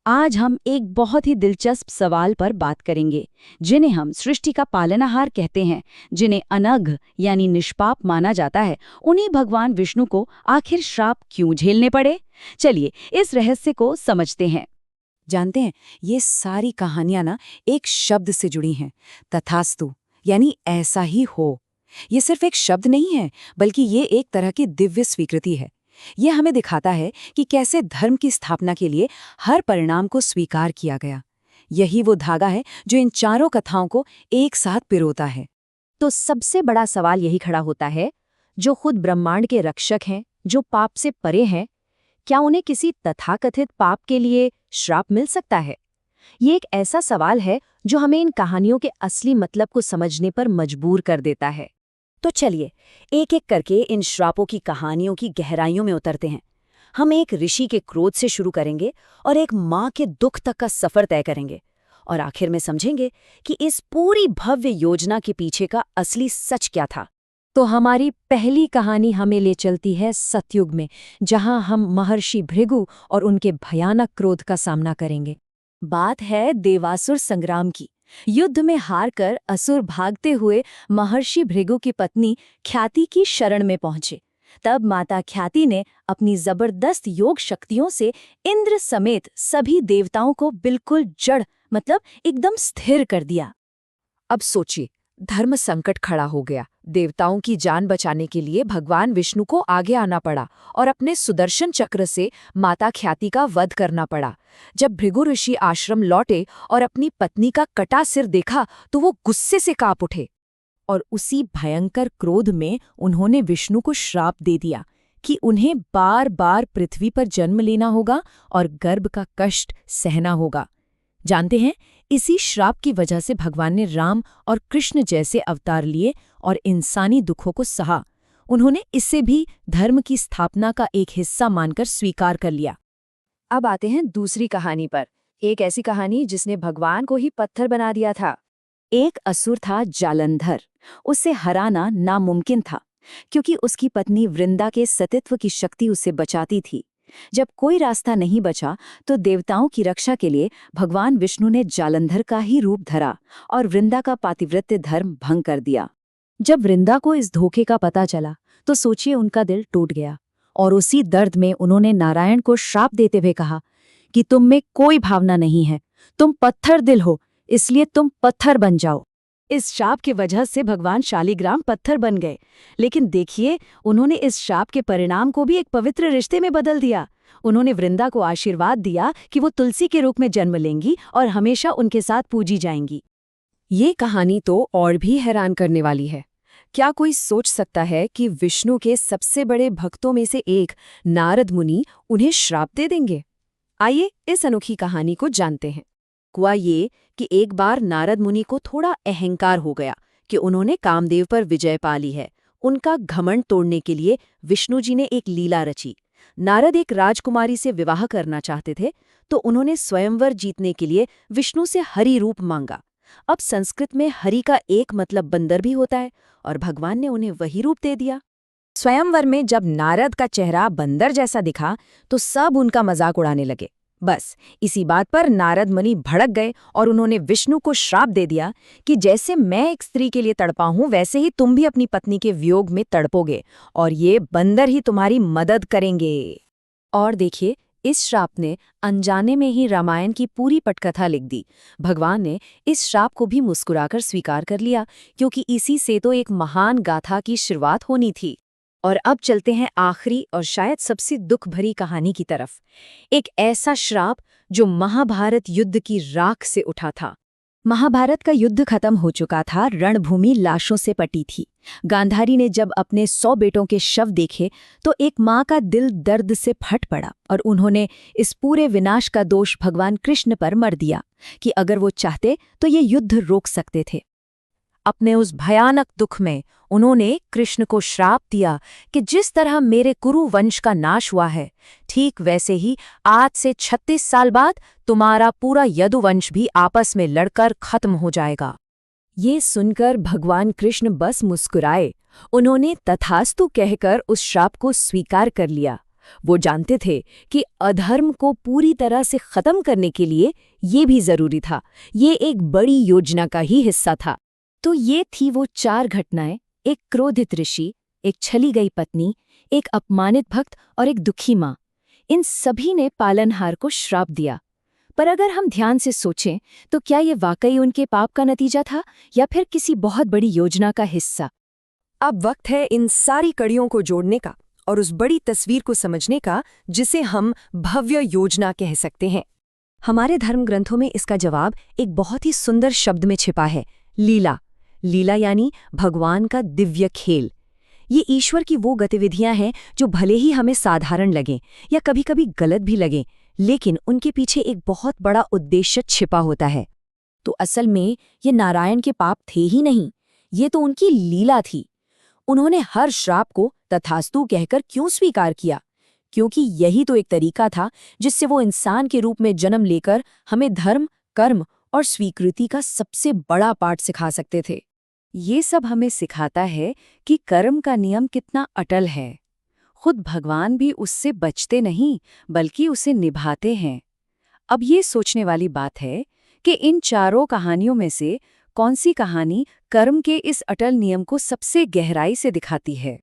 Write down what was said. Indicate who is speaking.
Speaker 1: आज हम एक बहुत ही दिलचस्प सवाल पर बात करेंगे, जिन्हें हम सृष्टि का पालनहार कहते हैं, जिन्हें अनघ यानी निष्पाप माना जाता है। उन्हीं भगवान विष्णु को आखिर श्राप क्यों झेलने पड़े? चलिए इस रहस्य को समझते हैं।
Speaker 2: जानते हैं, ये सारी कहानियां ना एक शब्द से जुड़ी हैं, तथास्तु, यानी ऐसा ही हो। ये सिर्फ एक शब्द नहीं है, बल्कि ये एक तरह की दिव्य स्वीकृति है। ये हमें दिखाता है कि कैसे धर्म की स्थापना के लिए हर परिणाम को स्वीकार किया गया। यही वो धागा है जो इन चारों कथाओं को एक साथ पिरोता है।
Speaker 1: तो सबसे बड़ा सवाल यही खड़ा होता है, जो खुद ब्रह्मांड के रक्षक हैं, जो पाप से परे हैं, क्या उन्हें किसी तथाकथित पाप के लिए श्राप मिल सकता है? ये एक ऐसा सवाल है जो हमें इन कहानियों के असली मतलब को समझने पर मजबूर कर देता है। तो चलिए एक एक करके इन श्रापों की कहानियों की गहराइयों में उतरते हैं। हम एक ऋषि के क्रोध से शुरू करेंगे और एक माँ के दुख तक का सफर तय करेंगे, और आखिर में समझेंगे कि इस पूरी भव्य योजना के पीछे का असली सच क्या था। तो हमारी पहली कहानी हमें ले चलती है सतयुग में, जहां हम महर्षि भृगु और उनके भयानक क्रोध का सामना करेंगे। बात है देवासुर संग्राम की। युद्ध में हारकर असुर भागते हुए महर्षि भृगु की पत्नी ख्याति की शरण में पहुंचे। तब माता ख्याति ने अपनी जबरदस्त योग शक्तियों से इंद्र समेत सभी देवताओं को बिल्कुल जड़ मतलब एकदम स्थिर कर दिया।
Speaker 2: अब सोचिए, धर्म संकट खड़ा हो गया। देवताओं की जान बचाने के लिए भगवान विष्णु को आगे आना पड़ा और अपने सुदर्शन चक्र से माता ख्याति का वध करना पड़ा। जब भृगु ऋषि आश्रम लौटे और अपनी पत्नी का कटा सिर देखा तो वो गुस्से से कांप उठे, और उसी भयंकर क्रोध में उन्होंने विष्णु को श्राप दे दिया कि उन्हें बार बार पृथ्वी पर जन्म लेना होगा और गर्भ का कष्ट सहना होगा। जानते हैं, इसी श्राप की वजह से भगवान ने राम और कृष्ण जैसे अवतार लिए और इंसानी दुखों को सहा। उन्होंने इससे भी धर्म की स्थापना का एक हिस्सा मानकर स्वीकार कर लिया।
Speaker 1: अब आते हैं दूसरी कहानी पर, एक ऐसी कहानी जिसने भगवान को ही पत्थर बना दिया था। एक असुर था जालंधर। उसे हराना नामुमकिन था, क्योंकि उसकी पत्नी वृंदा के सतीत्व की शक्ति उसे बचाती थी। जब कोई रास्ता नहीं बचा तो देवताओं की रक्षा के लिए भगवान विष्णु ने जालंधर का ही रूप धरा और वृंदा का पातिव्रत्य धर्म भंग कर दिया। जब वृंदा को इस धोखे का पता चला तो सोचिए, उनका दिल टूट गया, और उसी दर्द में उन्होंने नारायण को श्राप देते हुए कहा कि तुम में कोई भावना नहीं है, तुम पत्थर दिल हो, इसलिए तुम पत्थर बन जाओ। इस शाप की वजह से भगवान शालिग्राम पत्थर बन गए। लेकिन देखिए, उन्होंने इस शाप के परिणाम को भी एक पवित्र रिश्ते में बदल दिया। उन्होंने वृंदा को आशीर्वाद दिया कि वो तुलसी के रूप में जन्म लेंगी और हमेशा उनके साथ पूजी जाएंगी।
Speaker 2: ये कहानी तो और भी हैरान करने वाली है। क्या कोई सोच सकता है कि विष्णु के सबसे बड़े भक्तों में से एक नारद मुनि उन्हें श्राप दे देंगे? आइए इस अनोखी कहानी को जानते हैं। हुआ ये कि एक बार नारद मुनि को थोड़ा अहंकार हो गया कि उन्होंने कामदेव पर विजय पा ली है। उनका घमंड तोड़ने के लिए विष्णु जी ने एक लीला रची। नारद एक राजकुमारी से विवाह करना चाहते थे, तो उन्होंने स्वयंवर जीतने के लिए विष्णु से हरि रूप मांगा। अब संस्कृत में हरि का एक मतलब बंदर भी होता है, और भगवान ने उन्हें वही रूप दे दिया। स्वयंवर में जब नारद का चेहरा बंदर जैसा दिखा तो सब उनका मजाक उड़ाने लगे। बस इसी बात पर नारद मुनि भड़क गए और उन्होंने विष्णु को श्राप दे दिया कि जैसे मैं एक स्त्री के लिए तड़पा हूं, वैसे ही तुम भी अपनी पत्नी के वियोग में तड़पोगे, और ये बंदर ही तुम्हारी मदद करेंगे। और देखिए, इस श्राप ने अनजाने में ही रामायण की पूरी पटकथा लिख दी। भगवान ने इस श्राप को भी मुस्कुराकर स्वीकार कर लिया, क्योंकि इसी से तो एक महान गाथा की शुरुआत होनी थी। और अब चलते हैं आखिरी और शायद सबसे दुख भरी कहानी की तरफ। एक ऐसा श्राप जो महाभारत युद्ध की राख से उठा था। महाभारत का युद्ध खत्म हो चुका था, रणभूमि लाशों से पटी थी। गांधारी ने जब अपने 100 बेटों के शव देखे तो एक माँ का दिल दर्द से फट पड़ा, और उन्होंने इस पूरे विनाश का दोष भगवान कृष्ण पर मर दिया कि अगर वो चाहते तो ये युद्ध रोक सकते थे। अपने उस भयानक दुख में उन्होंने कृष्ण को श्राप दिया कि जिस तरह मेरे कुरु वंश का नाश हुआ है, ठीक वैसे ही आज से 36 साल बाद तुम्हारा पूरा यदुवंश भी आपस में लड़कर खत्म हो जाएगा। ये सुनकर भगवान कृष्ण बस मुस्कुराए। उन्होंने तथास्तु कहकर उस श्राप को स्वीकार कर लिया। वो जानते थे कि अधर्म को पूरी तरह से खत्म करने के लिए ये भी जरूरी था। ये एक बड़ी योजना का ही हिस्सा था। तो ये थी वो 4 घटनाएं, एक क्रोधित ऋषि, एक छली गई पत्नी, एक अपमानित भक्त और एक दुखी माँ। इन सभी ने पालनहार को श्राप दिया। पर अगर हम ध्यान से सोचें तो क्या ये वाकई उनके पाप का नतीजा था या फिर किसी बहुत बड़ी योजना का हिस्सा?
Speaker 3: अब वक्त है इन सारी कड़ियों को जोड़ने का और उस बड़ी तस्वीर को समझने का जिसे हम भव्य योजना कह सकते हैं। हमारे धर्म ग्रंथों में इसका जवाब एक बहुत ही सुंदर शब्द में छिपा है, लीला। लीला यानी भगवान का दिव्य खेल। ये ईश्वर की वो गतिविधियां हैं जो भले ही हमें साधारण लगें या कभी-कभी गलत भी लगें, लेकिन उनके पीछे एक बहुत बड़ा उद्देश्य छिपा होता है।
Speaker 2: तो असल में ये नारायण के पाप थे ही नहीं, ये तो उनकी लीला थी। उन्होंने हर श्राप को तथास्तु कहकर क्यों स्वीकार किया? क्योंकि यही तो एक तरीका था जिससे वो इंसान के रूप में जन्म लेकर हमें धर्म, कर्म और स्वीकृति का सबसे बड़ा पाठ सिखा सकते थे।
Speaker 1: ये सब हमें सिखाता है कि कर्म का नियम कितना अटल है। खुद भगवान भी उससे बचते नहीं बल्कि उसे निभाते हैं। अब ये सोचने वाली बात है कि इन चारों कहानियों में से कौन सी कहानी कर्म के इस अटल नियम को सबसे गहराई से दिखाती है।